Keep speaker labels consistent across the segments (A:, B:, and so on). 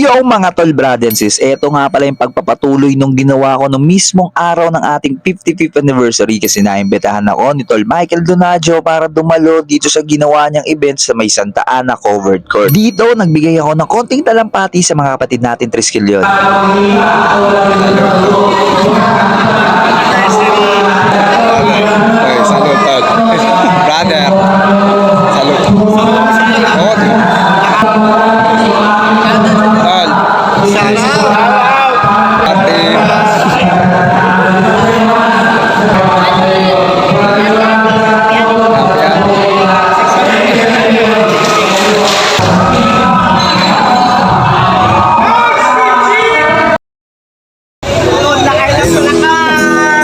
A: Yung mga tol, brad and sis, eto nga pala yung pagpapatuloy nung ginawa ko nung mismong araw ng ating 55th anniversary kasi naimbitahan ako ni Tol Michael Donaggio para dumalo dito sa ginawa niyang event sa may Santa Ana Covered Court. Dito, nagbigay ako ng konting talampati sa mga kapatid natin Triskelion.
B: Okay, salute, tol. Brother, salute. Oh, tol. Ate.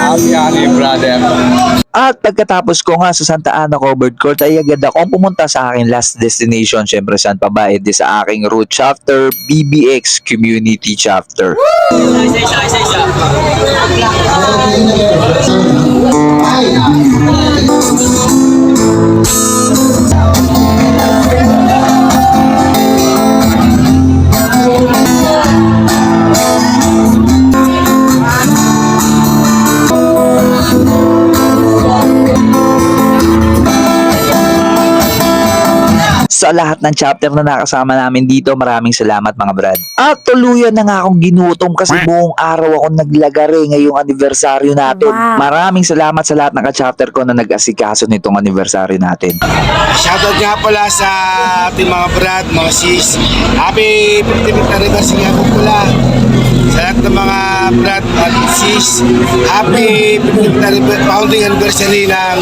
B: Happy ani, brother.
A: At pagkatapos ko nga sa Santa Ana Covered Court ay agad akong pumunta sa aking last destination. Siyempre saan pa ba, di sa aking root chapter, BBX Community Chapter. Sa lahat ng chapter na nakasama namin dito, maraming salamat mga brad. At tuluyan na nga akong ginutom kasi buong araw akong naglagare ngayong anibersaryo natin.
C: Wow.
A: Maraming salamat sa lahat ng ka-chapter ko na nag-asikaso nitong anibersaryo natin.
D: Shoutout nga pala sa ating mga brad, mga sis. Happy 55th anniversary nga po pala. Sa lahat ng mga brad at sis, happy 55th founding anniversary ng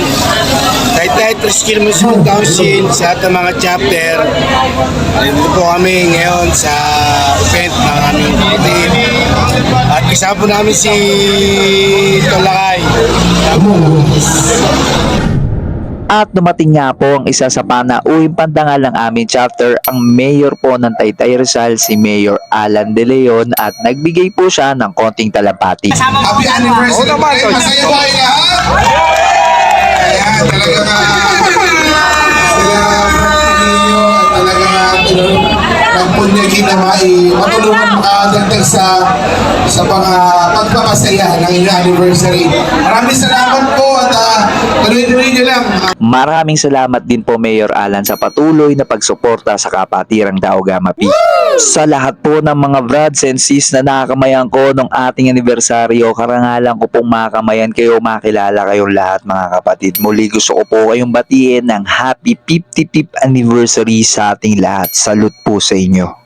D: Taytay Triskelion Municipal Council sa lahat ng mga chapter. Nandito po kami ngayon sa event ng aming kapatid. At kasama po namin si Tolakay.
A: At dumating nga po ang isa sa panauhing pandangal ng aming chapter, ang mayor po ng Taytay Rizal, si Mayor Alan De Leon, at nagbigay po siya ng konting talampati.
E: Happy anniversary! Masaya ba kayo lahat? Ayan, talagang nagpunya ginamay matulungan makadagdag sa mga pagpapasaya ng inyong anniversary. Maraming salamat po at tuloy-tuloy nyo lang.
A: Maraming salamat din po Mayor Alan sa patuloy na pagsuporta sa Kapatirang Daugama P. Sa lahat po ng mga brads and sis na nakakamayan ko nung ating anibersaryo, karangalan ko pong makamayan kayo, makilala kayong lahat mga kapatid. Muli gusto ko po kayong batiin ng happy 55th anniversary sa ating lahat. Salute po sa inyo.